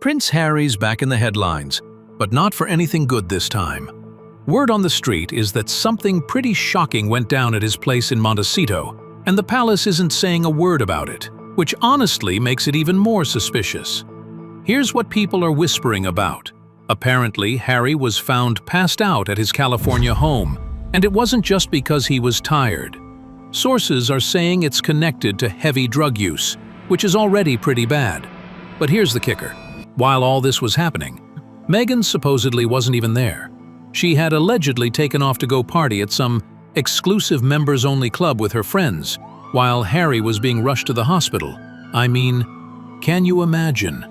Prince Harry's back in the headlines, but not for anything good this time. Word on the street is that something pretty shocking went down at his place in Montecito, and the palace isn't saying a word about it, which honestly makes it even more suspicious. Here's what people are whispering about. Apparently, Harry was found passed out at his California home, and it wasn't just because he was tired. Sources are saying it's connected to heavy drug use, which is already pretty bad. But here's the kicker. While all this was happening, Meghan supposedly wasn't even there. She had allegedly taken off to go party at some exclusive members-only club with her friends, while Harry was being rushed to the hospital. I mean, can you imagine?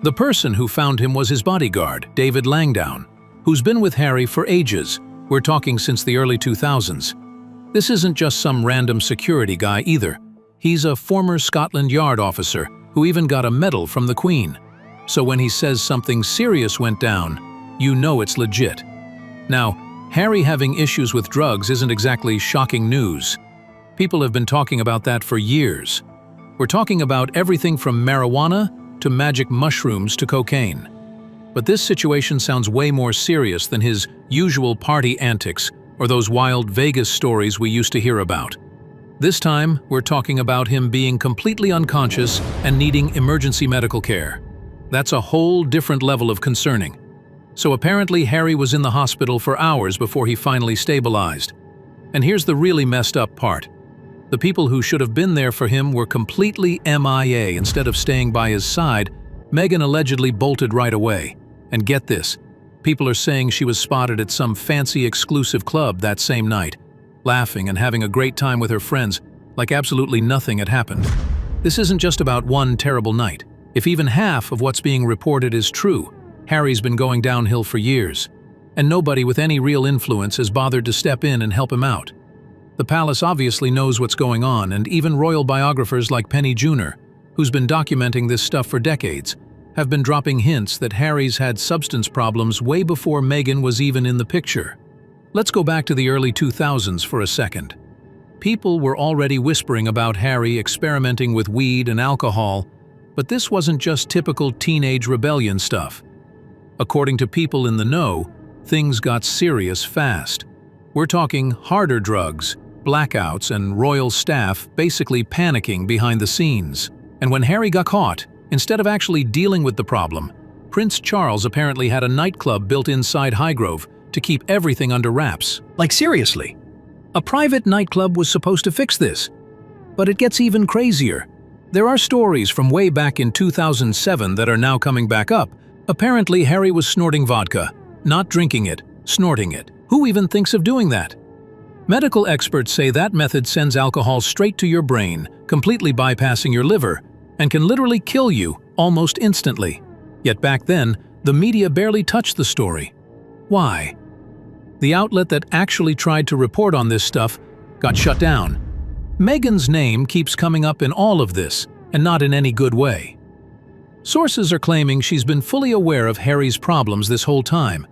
The person who found him was his bodyguard, David Langdown, who's been with Harry for ages. We're talking since the early 2000s. This isn't just some random security guy either. He's a former Scotland Yard officer who even got a medal from the Queen. So when he says something serious went down, you know it's legit. Now, Harry having issues with drugs isn't exactly shocking news. People have been talking about that for years. We're talking about everything from marijuana to magic mushrooms to cocaine. But this situation sounds way more serious than his usual party antics or those wild Vegas stories we used to hear about. This time, we're talking about him being completely unconscious and needing emergency medical care. That's a whole different level of concerning. So apparently Harry was in the hospital for hours before he finally stabilized. And here's the really messed up part. The people who should have been there for him were completely MIA. Instead of staying by his side, Meghan allegedly bolted right away. And get this, people are saying she was spotted at some fancy exclusive club that same night, laughing and having a great time with her friends, like absolutely nothing had happened. This isn't just about one terrible night. If even half of what's being reported is true, Harry's been going downhill for years, and nobody with any real influence has bothered to step in and help him out. The palace obviously knows what's going on, and even royal biographers like Penny Junor, who's been documenting this stuff for decades, have been dropping hints that Harry's had substance problems way before Meghan was even in the picture. Let's go back to the early 2000s for a second. People were already whispering about Harry experimenting with weed and alcohol, but this wasn't just typical teenage rebellion stuff. According to people in the know, things got serious fast. We're talking harder drugs, blackouts, and royal staff basically panicking behind the scenes. And when Harry got caught, instead of actually dealing with the problem, Prince Charles apparently had a nightclub built inside Highgrove to keep everything under wraps. Like seriously, a private nightclub was supposed to fix this. But it gets even crazier. There are stories from way back in 2007 that are now coming back up. Apparently, Harry was snorting vodka, not drinking it, snorting it. Who even thinks of doing that? Medical experts say that method sends alcohol straight to your brain, completely bypassing your liver, and can literally kill you almost instantly. Yet back then, the media barely touched the story. Why? The outlet that actually tried to report on this stuff got shut down. Meghan's name keeps coming up in all of this, and not in any good way. Sources are claiming she's been fully aware of Harry's problems this whole time,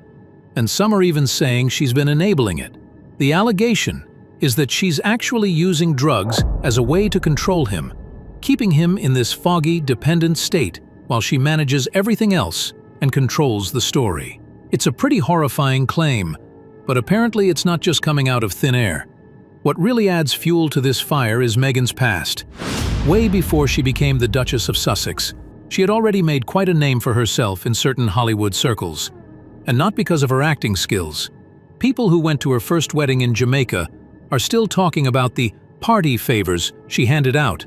and some are even saying she's been enabling it. The allegation is that she's actually using drugs as a way to control him, keeping him in this foggy, dependent state while she manages everything else and controls the story. It's a pretty horrifying claim, but apparently it's not just coming out of thin air. What really adds fuel to this fire is Meghan's past. Way before she became the Duchess of Sussex, she had already made quite a name for herself in certain Hollywood circles. And not because of her acting skills. People who went to her first wedding in Jamaica are still talking about the party favors she handed out.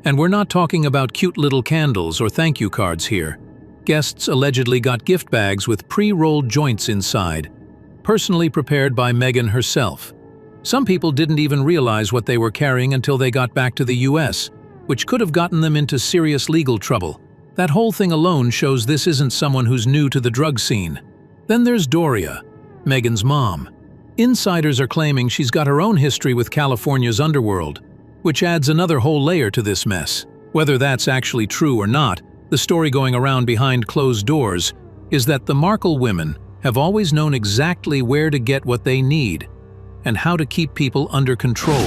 And we're not talking about cute little candles or thank you cards here. Guests allegedly got gift bags with pre-rolled joints inside, personally prepared by Meghan herself. Some people didn't even realize what they were carrying until they got back to the US, which could have gotten them into serious legal trouble. That whole thing alone shows this isn't someone who's new to the drug scene. Then there's Doria, Meghan's mom. Insiders are claiming she's got her own history with California's underworld, which adds another whole layer to this mess. Whether that's actually true or not, the story going around behind closed doors is that the Markle women have always known exactly where to get what they need and how to keep people under control.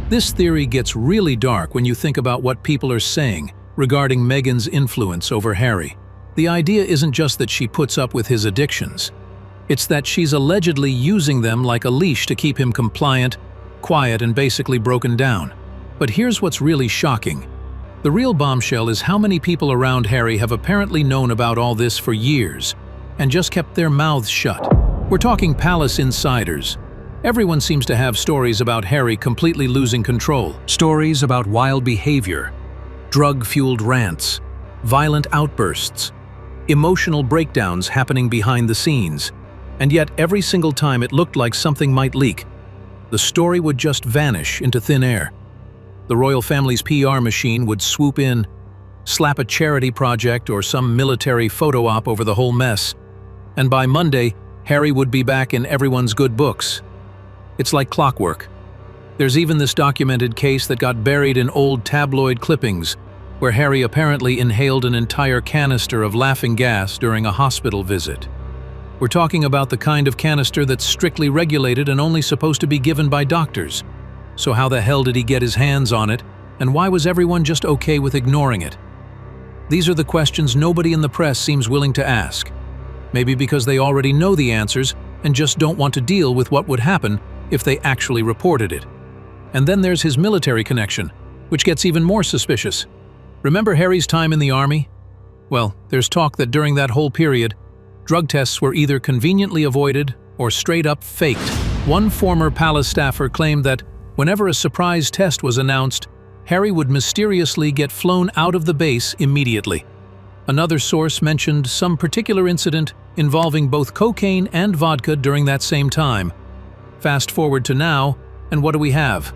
This theory gets really dark when you think about what people are saying regarding Meghan's influence over Harry. The idea isn't just that she puts up with his addictions. It's that she's allegedly using them like a leash to keep him compliant, quiet, and basically broken down. But here's what's really shocking. The real bombshell is how many people around Harry have apparently known about all this for years and just kept their mouths shut. We're talking palace insiders. Everyone seems to have stories about Harry completely losing control. Stories about wild behavior, drug-fueled rants, violent outbursts, emotional breakdowns happening behind the scenes. And yet every single time it looked like something might leak, the story would just vanish into thin air. The royal family's PR machine would swoop in, slap a charity project or some military photo op over the whole mess, and by Monday, Harry would be back in everyone's good books. It's like clockwork. There's even this documented case that got buried in old tabloid clippings, where Harry apparently inhaled an entire canister of laughing gas during a hospital visit. We're talking about the kind of canister that's strictly regulated and only supposed to be given by doctors. So how the hell did he get his hands on it, and why was everyone just okay with ignoring it? These are the questions nobody in the press seems willing to ask. Maybe because they already know the answers and just don't want to deal with what would happen if they actually reported it. And then there's his military connection, which gets even more suspicious. Remember Harry's time in the army? Well, there's talk that during that whole period, drug tests were either conveniently avoided or straight up faked. One former palace staffer claimed that whenever a surprise test was announced, Harry would mysteriously get flown out of the base immediately. Another source mentioned some particular incident involving both cocaine and vodka during that same time. Fast forward to now, and what do we have?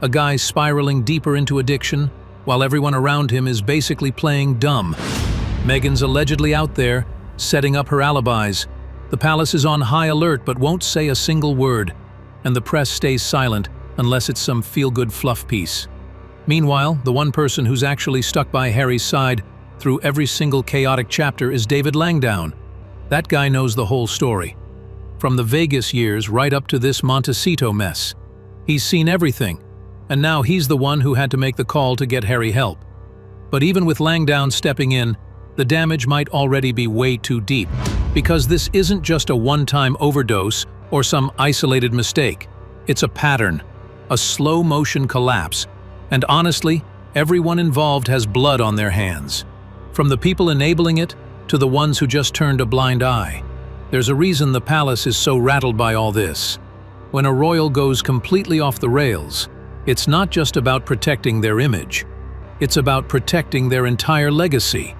A guy spiraling deeper into addiction, while everyone around him is basically playing dumb. Meghan's allegedly out there, setting up her alibis. The palace is on high alert but won't say a single word, and the press stays silent unless it's some feel-good fluff piece. Meanwhile, the one person who's actually stuck by Harry's side through every single chaotic chapter is David Langdown. That guy knows the whole story. From the Vegas years right up to this Montecito mess. He's seen everything, and now he's the one who had to make the call to get Harry help. But even with Langdown stepping in, the damage might already be way too deep, because this isn't just a one-time overdose or some isolated mistake. It's a pattern, a slow-motion collapse, and honestly, everyone involved has blood on their hands. From the people enabling it to the ones who just turned a blind eye. There's a reason the palace is so rattled by all this. When a royal goes completely off the rails, it's not just about protecting their image. It's about protecting their entire legacy.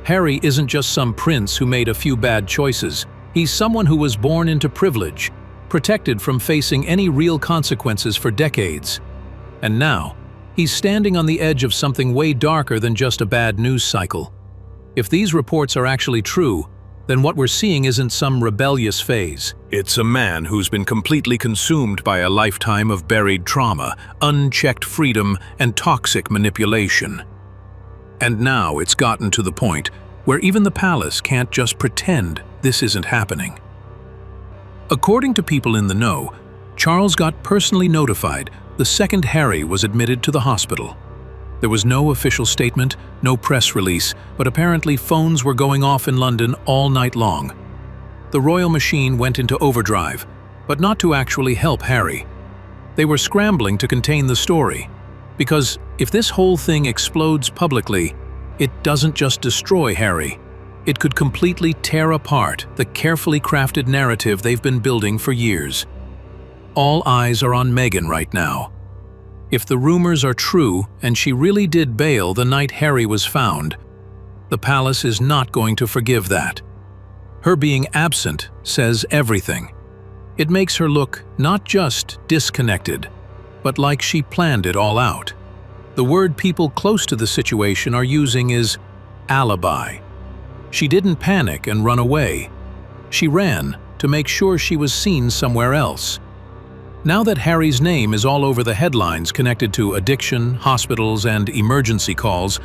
Harry isn't just some prince who made a few bad choices. He's someone who was born into privilege, protected from facing any real consequences for decades. And now, he's standing on the edge of something way darker than just a bad news cycle. If these reports are actually true, then what we're seeing isn't some rebellious phase. It's a man who's been completely consumed by a lifetime of buried trauma, unchecked freedom, and toxic manipulation. And now it's gotten to the point where even the palace can't just pretend this isn't happening. According to people in the know, Charles got personally notified the second Harry was admitted to the hospital. There was no official statement, no press release, but apparently phones were going off in London all night long. The royal machine went into overdrive, but not to actually help Harry. They were scrambling to contain the story, because if this whole thing explodes publicly, it doesn't just destroy Harry. It could completely tear apart the carefully crafted narrative they've been building for years. All eyes are on Meghan right now. If the rumors are true and she really did bail the night Harry was found, the palace is not going to forgive that. Her being absent says everything. It makes her look not just disconnected, but like she planned it all out. The word people close to the situation are using is alibi. She didn't panic and run away. She ran to make sure she was seen somewhere else. Now that Harry's name is all over the headlines connected to addiction, hospitals, and emergency calls,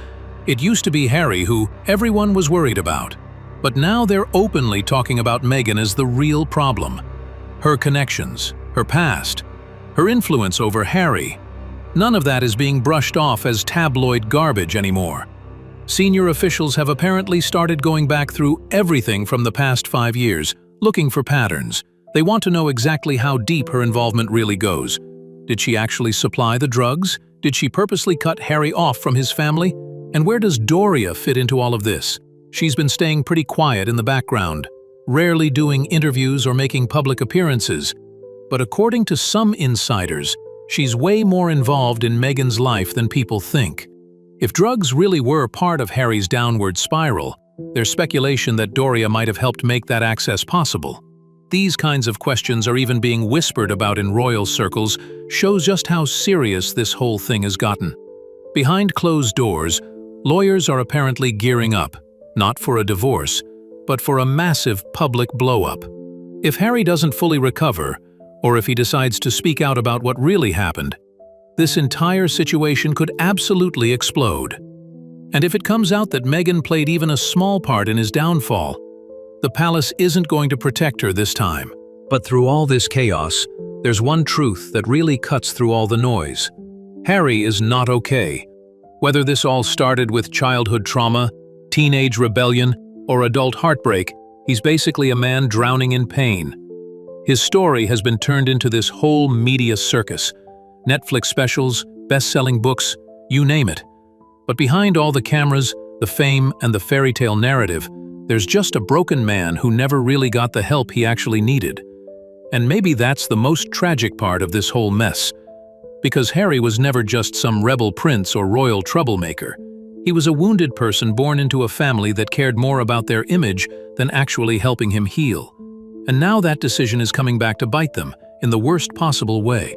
it used to be Harry who everyone was worried about. But now they're openly talking about Meghan as the real problem. Her connections, her past, her influence over Harry. None of that is being brushed off as tabloid garbage anymore. Senior officials have apparently started going back through everything from the past 5 years, looking for patterns. They want to know exactly how deep her involvement really goes. Did she actually supply the drugs? Did she purposely cut Harry off from his family? And where does Doria fit into all of this? She's been staying pretty quiet in the background, rarely doing interviews or making public appearances. But according to some insiders, she's way more involved in Meghan's life than people think. If drugs really were part of Harry's downward spiral, there's speculation that Doria might have helped make that access possible. These kinds of questions are even being whispered about in royal circles, shows just how serious this whole thing has gotten. Behind closed doors, lawyers are apparently gearing up, not for a divorce, but for a massive public blow-up. If Harry doesn't fully recover, or if he decides to speak out about what really happened, this entire situation could absolutely explode. And if it comes out that Meghan played even a small part in his downfall, the palace isn't going to protect her this time. But through all this chaos, there's one truth that really cuts through all the noise. Harry is not okay. Whether this all started with childhood trauma, teenage rebellion, or adult heartbreak, he's basically a man drowning in pain. His story has been turned into this whole media circus. Netflix specials, best-selling books, you name it. But behind all the cameras, the fame, and the fairy tale narrative, there's just a broken man who never really got the help he actually needed. And maybe that's the most tragic part of this whole mess. Because Harry was never just some rebel prince or royal troublemaker. He was a wounded person born into a family that cared more about their image than actually helping him heal. And now that decision is coming back to bite them in the worst possible way.